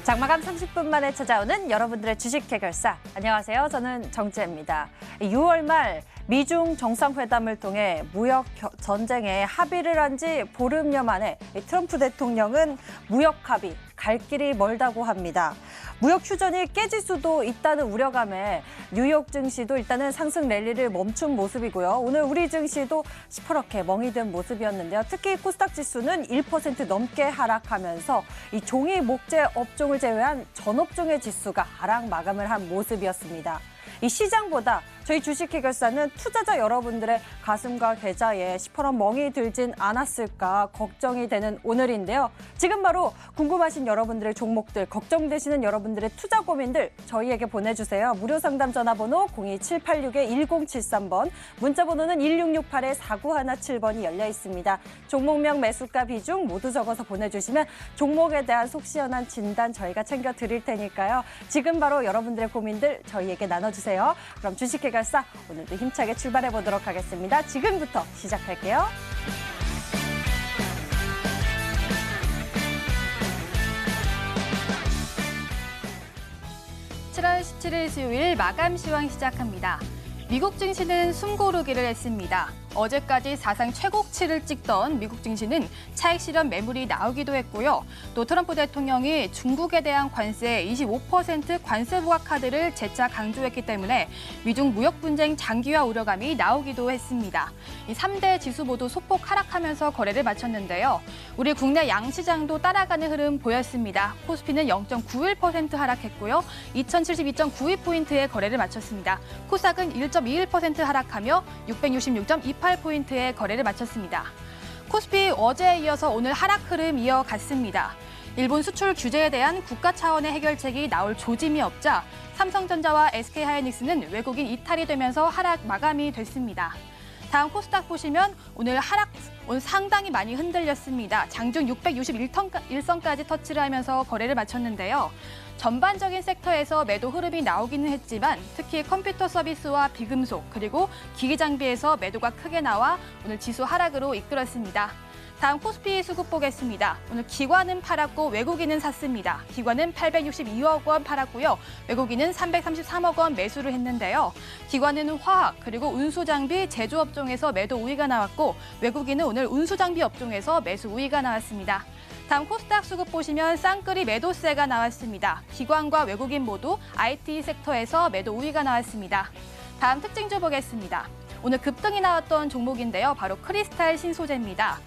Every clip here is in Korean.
장마감 30분 만에 찾아오는 여러분들의 주식 해결사. 안녕하세요. 저는 정지혜입니다. 6월 말 미중 정상회담을 통해 무역 전쟁에 합의를 한 지 보름여 만에 트럼프 대통령은 무역 합의 갈 길이 멀다고 합니다. 무역 휴전이 깨질 수도 있다는 우려감에 뉴욕 증시도 일단은 상승 랠리를 멈춘 모습이고요. 오늘 우리 증시도 시퍼렇게 멍이 든 모습이었는데요. 특히 코스닥 지수는 1% 넘게 하락하면서 이 종이 목재 업종을 제외한 전 업종의 지수가 하락 마감을 한 모습이었습니다. 이 시장보다 저희 주식 해결사는 투자자 여러분들의 가슴과 계좌에 시퍼런 멍이 들진 않았을까 걱정이 되는 오늘인데요. 지금 바로 궁금하신 여러분들의 종목들, 걱정되시는 여러분들의 투자 고민들 저희에게 보내주세요. 무료 상담 전화번호 02786-1073번, 문자번호는 1668-4917번이 열려 있습니다. 종목명, 매수가, 비중 모두 적어서 보내주시면 종목에 대한 속 시원한 진단 저희가 챙겨드릴 테니까요. 지금 바로 여러분들의 고민들 저희에게 나눠주세요. 그럼 주식 해결사 오늘도 힘차게 출발해 보도록 하겠습니다. 지금부터 시작할게요. 7월 17일 수요일 마감 시황 시작합니다. 미국 증시는 숨고르기를 했습니다. 어제까지 사상 최고치를 찍던 미국 증시는 차익 실현 매물이 나오기도 했고요. 또 트럼프 대통령이 중국에 대한 관세 25% 관세 부과 카드를 재차 강조했기 때문에 미중 무역 분쟁 장기화 우려감이 나오기도 했습니다. 이 3대 지수 모두 소폭 하락하면서 거래를 마쳤는데요. 우리 국내 양시장도 따라가는 흐름 보였습니다. 코스피는 0.91% 하락했고요. 2072.92포인트의 거래를 마쳤습니다. 코스닥은 1.21% 하락하며 666.28포인트의 거래를 마쳤습니다. 코스피 어제에 이어서 오늘 하락 흐름 이어갔습니다. 일본 수출 규제에 대한 국가 차원의 해결책이 나올 조짐이 없자 삼성전자와 SK하이닉스는 외국인 이탈이 되면서 하락 마감이 됐습니다. 다음 코스닥 보시면 오늘 상당히 많이 흔들렸습니다. 장중 661선까지 터치를 하면서 거래를 마쳤는데요. 전반적인 섹터에서 매도 흐름이 나오기는 했지만 특히 컴퓨터 서비스와 비금속 그리고 기기 장비에서 매도가 크게 나와 오늘 지수 하락으로 이끌었습니다. 다음 코스피 수급 보겠습니다. 오늘 기관은 팔았고 외국인은 샀습니다. 기관은 862억 원 팔았고요. 외국인은 333억 원 매수를 했는데요. 기관은 화학 그리고 운수장비 제조업종에서 매도 우위가 나왔고 외국인은 오늘 운수장비 업종에서 매수 우위가 나왔습니다. 다음 코스닥 수급 보시면 쌍끌이 매도세가 나왔습니다. 기관과 외국인 모두 IT 섹터에서 매도 우위가 나왔습니다. 다음 특징주 보겠습니다. 오늘 급등이 나왔던 종목인데요. 바로 크리스탈 신소재입니다.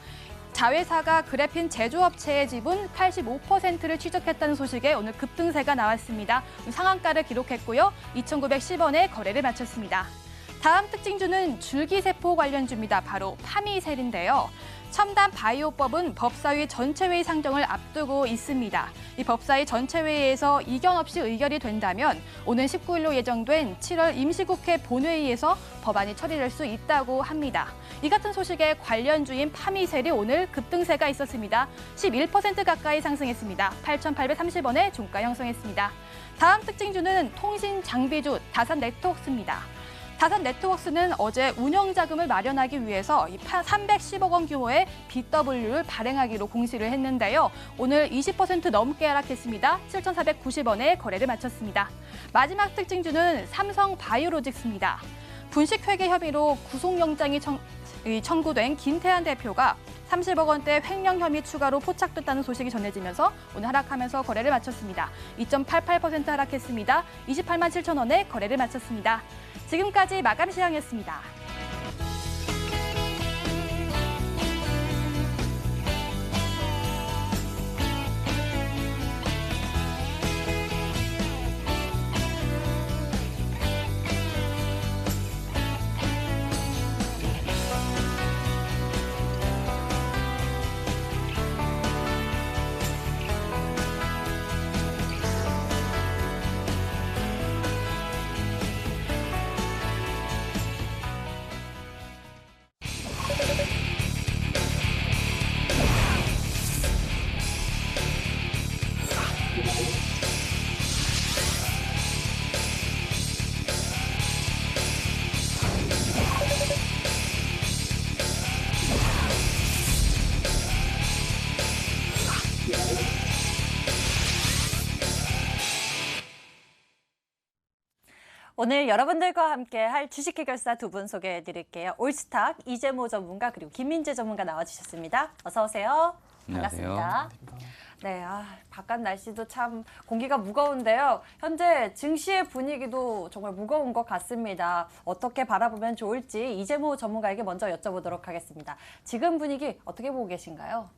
자회사가 그래핀 제조업체의 지분 85%를 취득했다는 소식에 오늘 급등세가 나왔습니다. 상한가를 기록했고요. 2,910원에 거래를 마쳤습니다. 다음 특징주는 줄기세포 관련주입니다. 바로 파미셀인데요. 첨단 바이오법은 법사위 전체회의 상정을 앞두고 있습니다. 이 법사위 전체회의에서 이견 없이 의결이 된다면 오는 19일로 예정된 7월 임시국회 본회의에서 법안이 처리될 수 있다고 합니다. 이 같은 소식에 관련주인 파미셀이 오늘 급등세가 있었습니다. 11% 가까이 상승했습니다. 8,830원에 종가 형성했습니다. 다음 특징주는 통신장비주 다산네트워크스입니다. 다산네트워크스는 어제 운영자금을 마련하기 위해서 310억 원 규모의 BW를 발행하기로 공시를 했는데요. 오늘 20% 넘게 하락했습니다. 7,490원에 거래를 마쳤습니다. 마지막 특징주는 삼성바이오로직스입니다. 분식회계 혐의로 구속영장이 청구된 김태한 대표가 30억 원대 횡령 혐의 추가로 포착됐다는 소식이 전해지면서 오늘 하락하면서 거래를 마쳤습니다. 2.88% 하락했습니다. 28만 7천 원에 거래를 마쳤습니다. 지금까지 마감 시황이었습니다. 오늘 여러분들과 함께 할 주식 해결사 두 분 소개해 드릴게요. 올스탁 이재모 전문가 그리고 김민재 전문가 나와주셨습니다. 어서 오세요. 안녕하세요. 반갑습니다. 네, 바깥 날씨도 참 공기가 무거운데요. 현재 증시의 분위기도 정말 무거운 것 같습니다. 어떻게 바라보면 좋을지 이재모 전문가에게 먼저 여쭤보도록 하겠습니다. 지금 분위기 어떻게 보고 계신가요?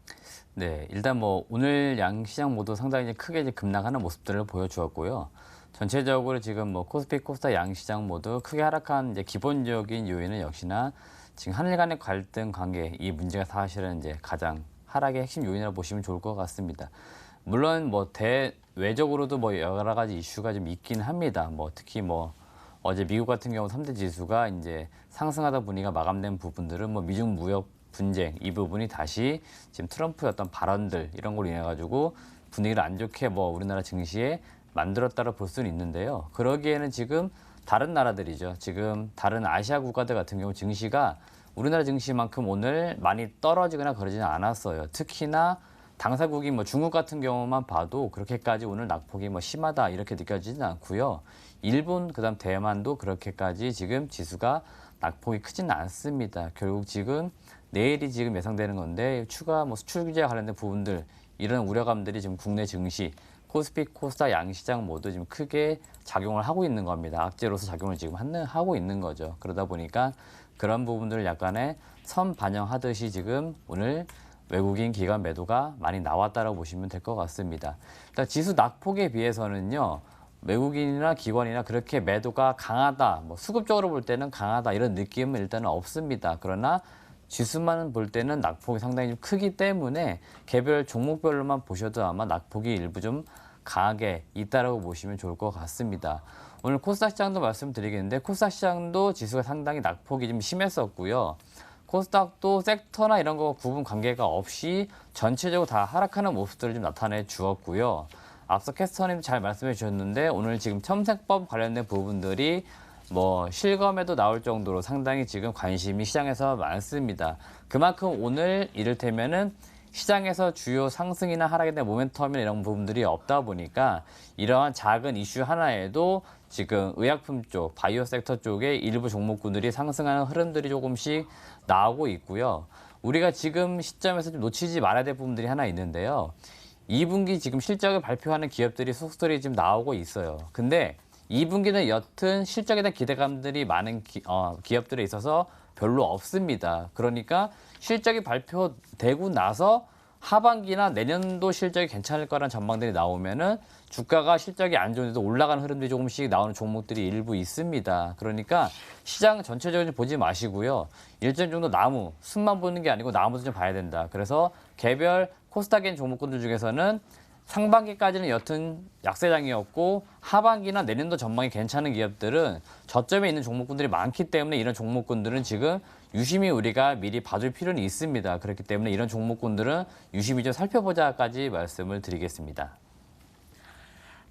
네, 일단 뭐 오늘 양시장 모두 상당히 이제 크게 이제 급락하는 모습들을 보여주었고요. 전체적으로 지금 뭐 코스피, 코스닥 양시장 모두 크게 하락한 이제 기본적인 요인은 역시나 지금 한일 간의 갈등 관계 이 문제가 사실은 이제 가장 하락의 핵심 요인이라고 보시면 좋을 것 같습니다. 물론 뭐 대외적으로도 뭐 여러 가지 이슈가 좀 있긴 합니다. 뭐 특히 뭐 어제 미국 같은 경우 3대 지수가 이제 상승하다 보니까 마감된 부분들은 뭐 미중 무역 분쟁 이 부분이 다시 지금 트럼프의 어떤 발언들 이런 걸로 인해 가지고 분위기를 안 좋게 뭐 우리나라 증시에 만들었다고 볼 수는 있는데요. 그러기에는 지금 다른 나라들이죠. 지금 다른 아시아 국가들 같은 경우 증시가 우리나라 증시만큼 오늘 많이 떨어지거나 그러지는 않았어요. 특히나 당사국인 뭐 중국 같은 경우만 봐도 그렇게까지 오늘 낙폭이 뭐 심하다 이렇게 느껴지지는 않고요. 일본 그다음 대만도 그렇게까지 지금 지수가 낙폭이 크지는 않습니다. 결국 지금 내일이 지금 예상되는 건데 추가 뭐 수출 규제와 관련된 부분들 이런 우려감들이 지금 국내 증시 코스피, 코스닥 양시장 모두 지금 크게 작용을 하고 있는 겁니다. 악재로서 작용을 지금 하고 있는 거죠. 그러다 보니까 그런 부분들을 약간의 선 반영하듯이 지금 오늘 외국인 기관 매도가 많이 나왔다라고 보시면 될 것 같습니다. 일단 지수 낙폭에 비해서는요. 외국인이나 기관이나 그렇게 매도가 강하다, 뭐 수급적으로 볼 때는 강하다 이런 느낌은 일단은 없습니다. 그러나 지수만 볼 때는 낙폭이 상당히 좀 크기 때문에 개별 종목별로만 보셔도 아마 낙폭이 일부 좀 강하게 있다라고 보시면 좋을 것 같습니다. 오늘 코스닥 시장도 말씀드리겠는데 코스닥 시장도 지수가 상당히 낙폭이 좀 심했었고요. 코스닥도 섹터나 이런 거 구분 관계가 없이 전체적으로 다 하락하는 모습들을 좀 나타내 주었고요. 앞서 캐스터님 잘 말씀해 주셨는데 오늘 지금 첨세법 관련된 부분들이 뭐 실검에도 나올 정도로 상당히 지금 관심이 시장에서 많습니다. 그만큼 오늘 이를테면은 시장에서 주요 상승이나 하락에 대한 모멘텀이나 이런 부분들이 없다 보니까 이러한 작은 이슈 하나에도 지금 의약품 쪽, 바이오 섹터 쪽에 일부 종목군들이 상승하는 흐름들이 조금씩 나오고 있고요. 우리가 지금 시점에서 좀 놓치지 말아야 될 부분들이 하나 있는데요. 2분기 지금 실적을 발표하는 기업들이 속속들이 지금 나오고 있어요. 근데 2분기는 여튼 실적에 대한 기대감들이 많은 기업들에 있어서 별로 없습니다. 그러니까 실적이 발표되고 나서 하반기나 내년도 실적이 괜찮을 거라는 전망들이 나오면은 주가가 실적이 안 좋은데도 올라가는 흐름들이 조금씩 나오는 종목들이 일부 있습니다. 그러니까 시장 전체적으로 보지 마시고요. 일정 정도 숨만 보는 게 아니고 나무도 좀 봐야 된다. 그래서 개별 코스닥인 종목군들 중에서는 상반기까지는 여튼 약세장이었고 하반기나 내년도 전망이 괜찮은 기업들은 저점에 있는 종목군들이 많기 때문에 이런 종목군들은 지금 유심히 우리가 미리 봐줄 필요는 있습니다. 그렇기 때문에 이런 종목군들은 유심히 좀 살펴보자까지 말씀을 드리겠습니다.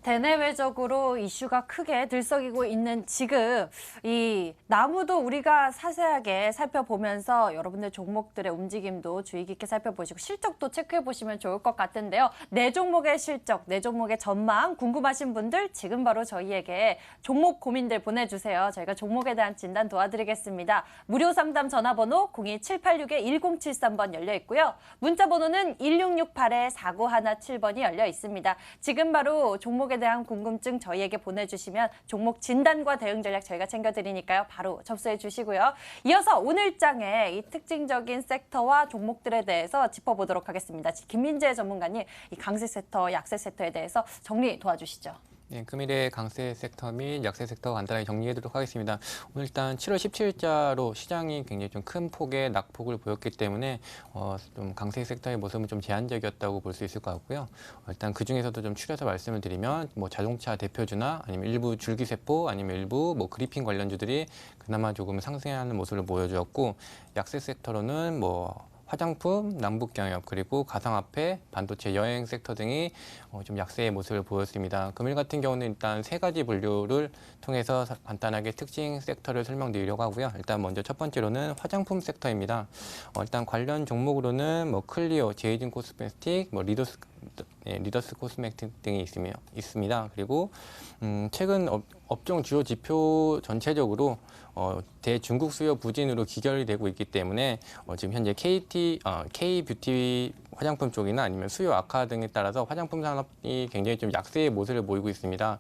대내외적으로 이슈가 크게 들썩이고 있는 지금 이 나무도 우리가 자세하게 살펴보면서 여러분들 종목들의 움직임도 주의 깊게 살펴보시고 실적도 체크해 보시면 좋을 것 같은데요. 네 종목의 실적, 네 종목의 전망 궁금하신 분들 지금 바로 저희에게 종목 고민들 보내주세요. 저희가 종목에 대한 진단 도와드리겠습니다. 무료 상담 전화번호 02786-1073번 열려 있고요. 문자 번호는 1668-4917번이 열려 있습니다. 지금 바로 종목에 대한 궁금증 저희에게 보내주시면 종목 진단과 대응 전략 저희가 챙겨드리니까요. 바로 접수해 주시고요. 이어서 오늘 장에 이 특징적인 섹터와 종목들에 대해서 짚어보도록 하겠습니다. 김민재 전문가님, 이 강세 섹터, 약세 섹터에 대해서 정리 도와주시죠. 네, 금일의 강세 섹터 및 약세 섹터 간단하게 정리해드리도록 하겠습니다. 오늘 일단 7월 17일자로 시장이 굉장히 좀 큰 폭의 낙폭을 보였기 때문에 좀 강세 섹터의 모습은 좀 제한적이었다고 볼 수 있을 것 같고요. 일단 그 중에서도 좀 추려서 말씀을 드리면 뭐 자동차 대표주나 아니면 일부 줄기세포 아니면 일부 뭐 그리핀 관련주들이 그나마 조금 상승하는 모습을 보여주었고 약세 섹터로는 뭐 화장품, 남북경협, 그리고 가상화폐, 반도체, 여행 섹터 등이 좀 약세의 모습을 보였습니다. 금일 같은 경우는 일단 세 가지 분류를 통해서 간단하게 특징 섹터를 설명드리려고 하고요. 일단 먼저 첫 번째로는 화장품 섹터입니다. 일단 관련 종목으로는 뭐 클리오, 제이진 코스메틱, 뭐 리도스 리더스 코스메틱 등이 있습니다. 그리고 최근 업종 주요 지표 전체적으로 대중국 수요 부진으로 기결이 되고 있기 때문에 지금 현재 K-뷰티 화장품 쪽이나 아니면 수요 악화 등에 따라서 화장품 산업이 굉장히 좀 약세의 모습을 보이고 있습니다.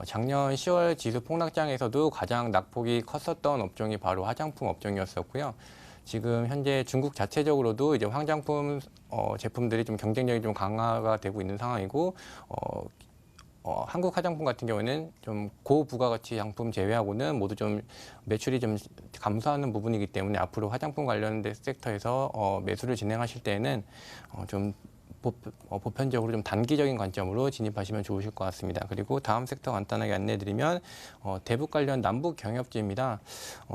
작년 10월 지수 폭락장에서도 가장 낙폭이 컸었던 업종이 바로 화장품 업종이었었고요. 지금 현재 중국 자체적으로도 이제 화장품 제품들이 좀 경쟁력이 좀 강화가 되고 있는 상황이고 한국 화장품 같은 경우에는 좀 고부가가치 상품 제외하고는 모두 좀 매출이 좀 감소하는 부분이기 때문에 앞으로 화장품 관련된 섹터에서 매수를 진행하실 때에는 좀 보편적으로 좀 단기적인 관점으로 진입하시면 좋으실 것 같습니다. 그리고 다음 섹터 간단하게 안내드리면 대북 관련 남북 경협주입니다.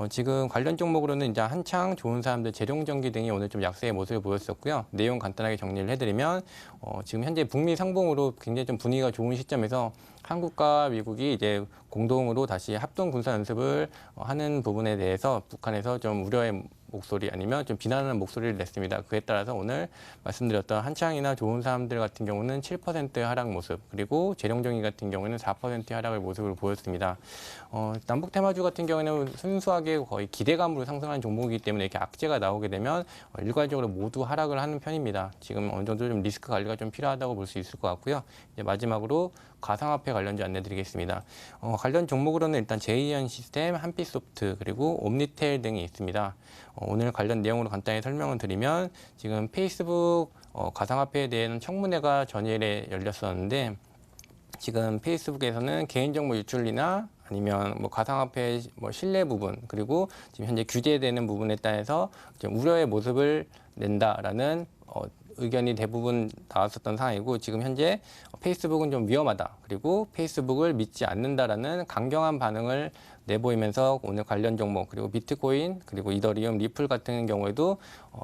지금 관련 종목으로는 이제 한창 좋은 사람들 재룡전기 등이 오늘 좀 약세의 모습을 보였었고요. 내용 간단하게 정리를 해드리면 지금 현재 북미 상봉으로 굉장히 좀 분위기가 좋은 시점에서 한국과 미국이 이제 공동으로 다시 합동 군사 연습을 하는 부분에 대해서 북한에서 좀 우려의 목소리 아니면 좀 비난하는 목소리를 냈습니다. 그에 따라서 오늘 말씀드렸던 한창이나 좋은 사람들 같은 경우는 7% 하락 모습, 그리고 재룡정이 같은 경우는 4% 하락의 모습을 보였습니다. 남북 테마주 같은 경우에는 순수하게 거의 기대감으로 상승하는 종목이기 때문에 이렇게 악재가 나오게 되면 일괄적으로 모두 하락을 하는 편입니다. 지금 어느 정도 좀 리스크 관리가 좀 필요하다고 볼 수 있을 것 같고요. 이제 마지막으로 가상화폐 관련주 안내드리겠습니다. 관련 종목으로는 일단 제이현 시스템, 한빛소프트, 그리고 옴니텔 등이 있습니다. 오늘 관련 내용으로 간단히 설명을 드리면 지금 페이스북 가상화폐에 대한 청문회가 전일에 열렸었는데 지금 페이스북에서는 개인정보 유출이나 아니면 뭐 가상화폐 뭐 신뢰 부분 그리고 지금 현재 규제되는 부분에 따라서 좀 우려의 모습을 낸다라는 의견이 대부분 나왔었던 상황이고 지금 현재 페이스북은 좀 위험하다 그리고 페이스북을 믿지 않는다라는 강경한 반응을 내보이면서 오늘 관련 종목 그리고 비트코인 그리고 이더리움, 리플 같은 경우에도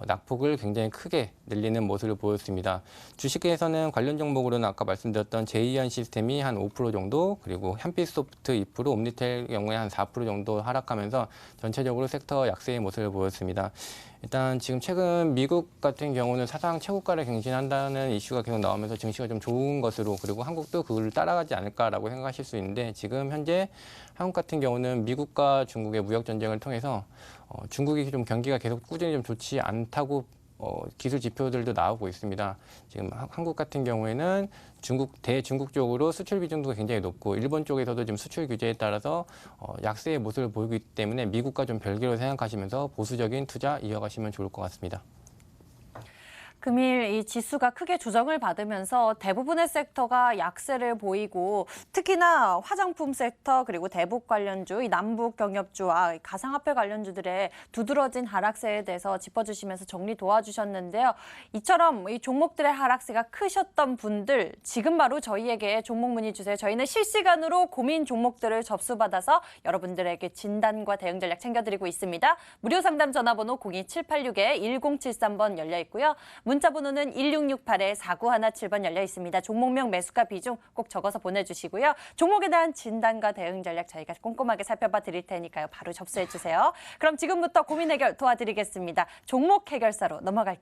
낙폭을 굉장히 크게 늘리는 모습을 보였습니다. 주식에서는 관련 종목으로는 아까 말씀드렸던 제이현 시스템이 한 5% 정도 그리고 한빛소프트 2%, 옴니텔 경우에 한 4% 정도 하락하면서 전체적으로 섹터 약세의 모습을 보였습니다. 일단 지금 최근 미국 같은 경우는 사상 최고가를 갱신한다는 이슈가 계속 나오면서 증시가 좀 좋은 것으로 그리고 한국도 그걸 따라가지 않을까라고 생각하실 수 있는데 지금 현재 한국 같은 경우는 미국과 중국의 무역 전쟁을 통해서 중국이 좀 경기가 계속 꾸준히 좀 좋지 않다고 기술 지표들도 나오고 있습니다. 지금 한국 같은 경우에는 대중국 쪽으로 수출 비중도 굉장히 높고 일본 쪽에서도 지금 수출 규제에 따라서 약세의 모습을 보이기 때문에 미국과 좀 별개로 생각하시면서 보수적인 투자 이어가시면 좋을 것 같습니다. 금일 이 지수가 크게 조정을 받으면서 대부분의 섹터가 약세를 보이고 특히나 화장품 섹터 그리고 대북 관련주, 이 남북 경협주와 가상화폐 관련주들의 두드러진 하락세에 대해서 짚어주시면서 정리 도와주셨는데요. 이처럼 이 종목들의 하락세가 크셨던 분들 지금 바로 저희에게 종목 문의 주세요. 저희는 실시간으로 고민 종목들을 접수받아서 여러분들에게 진단과 대응 전략 챙겨드리고 있습니다. 무료 상담 전화번호 02786-1073번 열려 있고요. 문자 번호는 1668-4917번 열려 있습니다. 종목명 매수가 비중 꼭 적어서 보내주시고요. 종목에 대한 진단과 대응 전략 저희가 꼼꼼하게 살펴봐 드릴 테니까요. 바로 접수해 주세요. 그럼 지금부터 고민 해결 도와드리겠습니다. 종목 해결사로 넘어갈게요.